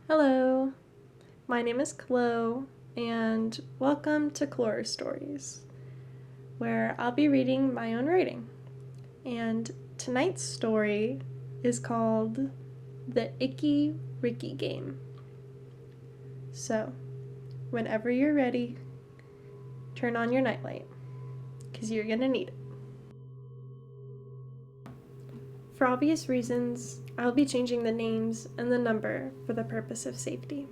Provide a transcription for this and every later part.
Hello, my name is Chloe, and welcome to Chlor Stories, where I'll be reading my own writing. And tonight's story is called The Icky Game. So, whenever you're ready, turn on your nightlight, because you're going to need it. For obvious reasons, I'll be changing the names and the number for the purpose of safety.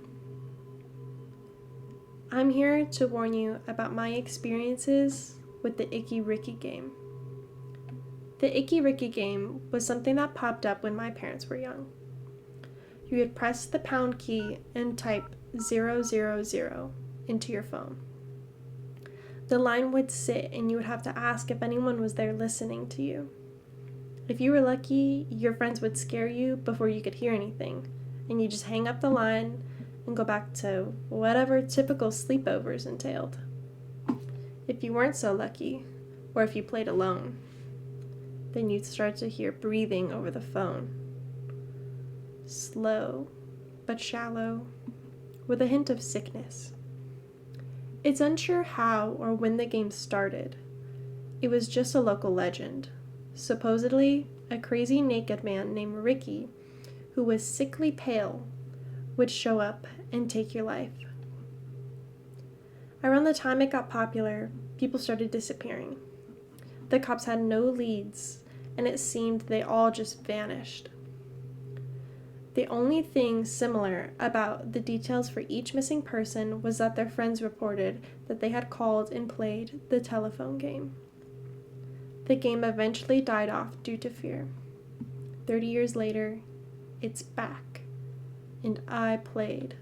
I'm here to warn you about my experiences with the Icky game. The Icky game was something that popped up when my parents were young. You would press the pound key and type 000 into your phone. The line would sit and you would have to ask if anyone was there listening to you. If you were lucky, your friends would scare you before you could hear anything, and you just hang up the line and go back to whatever typical sleepovers entailed. If you weren't so lucky, or if you played alone, then you'd start to hear breathing over the phone. Slow, but shallow, with a hint of sickness. It's unsure how or when the game started. It was just a local legend. Supposedly, a crazy naked man named Ricky, who was sickly pale, would show up and take your life. Around the time it got popular, people started disappearing. The cops had no leads, and it seemed they all just vanished. The only thing similar about the details for each missing person was that their friends reported that they had called and played the telephone game. The game eventually died off due to fear. 30 years later, it's back, and I played.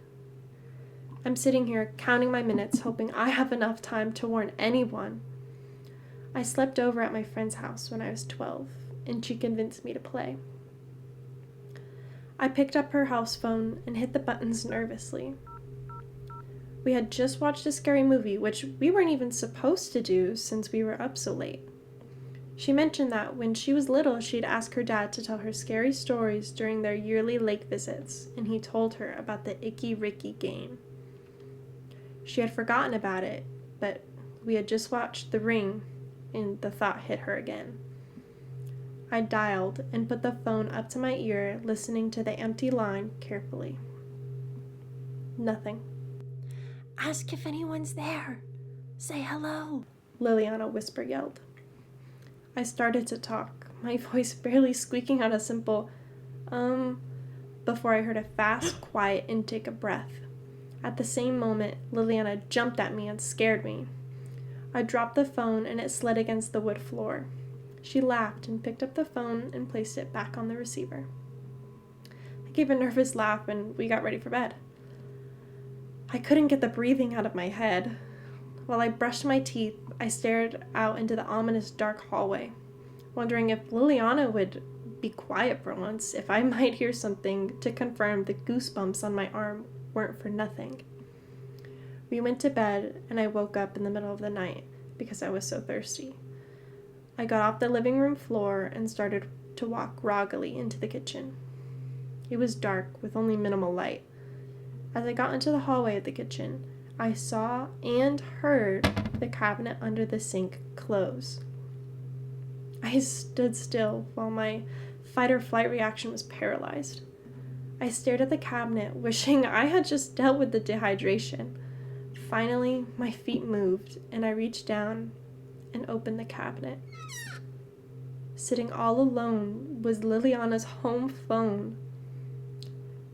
I'm sitting here counting my minutes, hoping I have enough time to warn anyone. I slept over at my friend's house when I was 12, and she convinced me to play. I picked up her house phone and hit the buttons nervously. We had just watched a scary movie, which we weren't even supposed to do since we were up so late. She mentioned that when she was little, she'd ask her dad to tell her scary stories during their yearly lake visits, and he told her about the Icky game. She had forgotten about it, but we had just watched The Ring, and the thought hit her again. I dialed and put the phone up to my ear, listening to the empty line carefully. Nothing. "Ask if anyone's there. Say hello," Liliana whisper yelled. I started to talk, my voice barely squeaking out a simple, before I heard a fast, quiet intake of breath. At the same moment, Liliana jumped at me and scared me. I dropped the phone and it slid against the wood floor. She laughed and picked up the phone and placed it back on the receiver. I gave a nervous laugh and we got ready for bed. I couldn't get the breathing out of my head. While I brushed my teeth, I stared out into the ominous dark hallway, wondering if Liliana would be quiet for once, if I might hear something to confirm the goosebumps on my arm weren't for nothing. We went to bed, and I woke up in the middle of the night because I was so thirsty. I got off the living room floor and started to walk groggily into the kitchen. It was dark with only minimal light. As I got into the hallway of the kitchen, I saw and heard the cabinet under the sink close. I stood still while my fight or flight reaction was paralyzed. I stared at the cabinet, wishing I had just dealt with the dehydration. Finally, my feet moved, and I reached down and opened the cabinet. Sitting all alone was Liliana's home phone.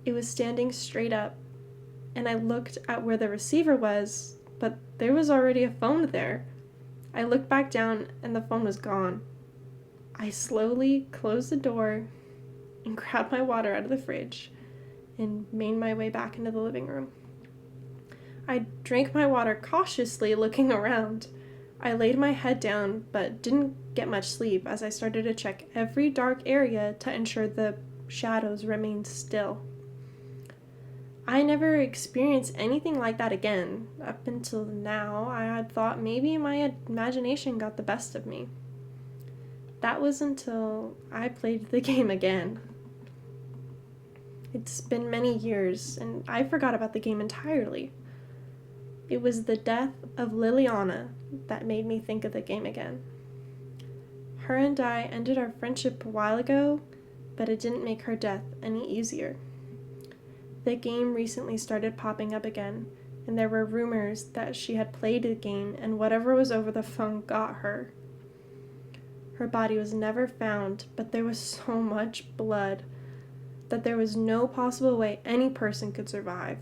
It was standing straight up, and I looked at where the receiver was, but there was already a phone there. I looked back down, and the phone was gone. I slowly closed the door and grabbed my water out of the fridge and made my way back into the living room. I drank my water cautiously, looking around. I laid my head down, but didn't get much sleep as I started to check every dark area to ensure the shadows remained still. I never experienced anything like that again. Up until now, I had thought maybe my imagination got the best of me. That was until I played the game again. It's been many years, and I forgot about the game entirely. It was the death of Liliana that made me think of the game again. Her and I ended our friendship a while ago, but it didn't make her death any easier. The game recently started popping up again, and there were rumors that she had played the game and whatever was over the phone got her. Her body was never found, but there was so much blood that there was no possible way any person could survive.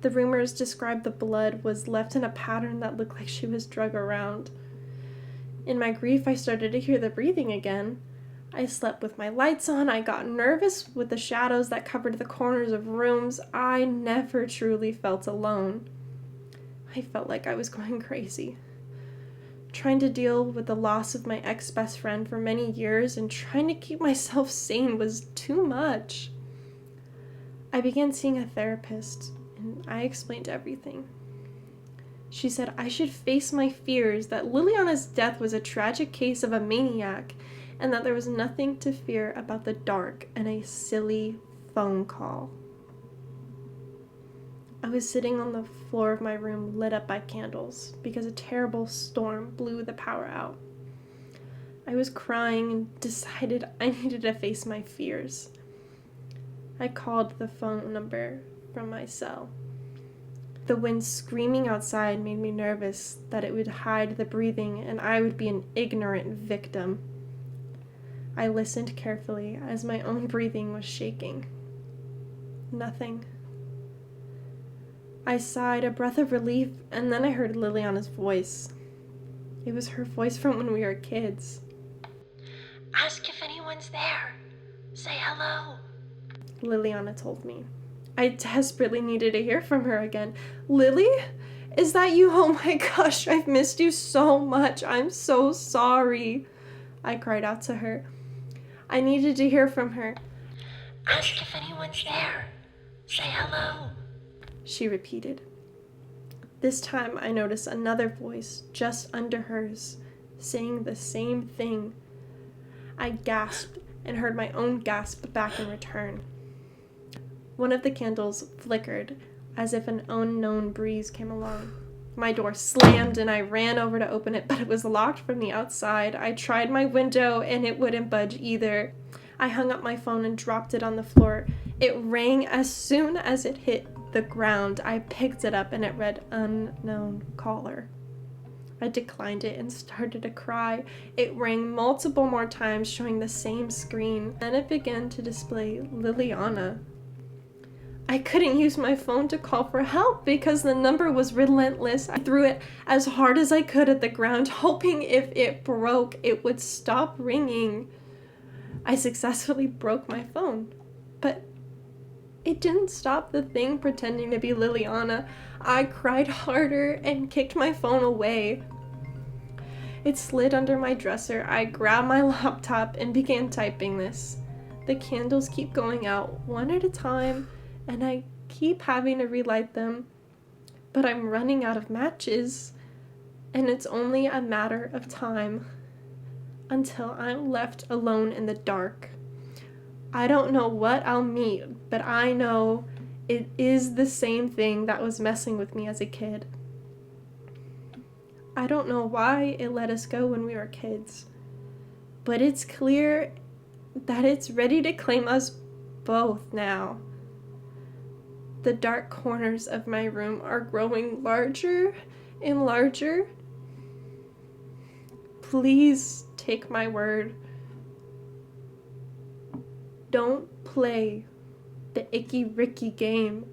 The rumors described the blood was left in a pattern that looked like she was drug around. In my grief, I started to hear the breathing again. I slept with my lights on. I got nervous with the shadows that covered the corners of rooms. I never truly felt alone. I felt like I was going crazy. Trying to deal with the loss of my ex-best friend for many years and trying to keep myself sane was too much. I began seeing a therapist, and I explained everything. She said I should face my fears, that Liliana's death was a tragic case of a maniac, and that there was nothing to fear about the dark and a silly phone call. I was sitting on the floor of my room lit up by candles because a terrible storm blew the power out. I was crying and decided I needed to face my fears. I called the phone number from my cell. The wind screaming outside made me nervous that it would hide the breathing and I would be an ignorant victim. I listened carefully as my own breathing was shaking. Nothing. I sighed a breath of relief, and then I heard Liliana's voice. It was her voice from when we were kids. Ask if anyone's there. Say hello. Liliana told me. I desperately needed to hear from her again. Lily? Is that you? Oh my gosh, I've missed you so much. I'm so sorry. I cried out to her. I needed to hear from her. Ask if anyone's there. Say hello. She repeated. This time I noticed another voice just under hers, saying the same thing. I gasped and heard my own gasp back in return. One of the candles flickered as if an unknown breeze came along. My door slammed and I ran over to open it, but it was locked from the outside. I tried my window and it wouldn't budge either. I hung up my phone and dropped it on the floor. It rang as soon as it hit the ground. I picked it up and it read unknown caller. I declined it and started to cry. It rang multiple more times, showing the same screen. Then it began to display Liliana. I couldn't use my phone to call for help because the number was relentless. I threw it as hard as I could at the ground, hoping if it broke, it would stop ringing. I successfully broke my phone, but it didn't stop the thing pretending to be Liliana. I cried harder and kicked my phone away. It slid under my dresser. I grabbed my laptop and began typing this. The candles keep going out one at a time, and I keep having to relight them, but I'm running out of matches, and it's only a matter of time until I'm left alone in the dark. I don't know what I'll meet, but I know it is the same thing that was messing with me as a kid. I don't know why it let us go when we were kids, but it's clear that it's ready to claim us both now. The dark corners of my room are growing larger and larger. Please take my word. Don't play the Icky Ricky game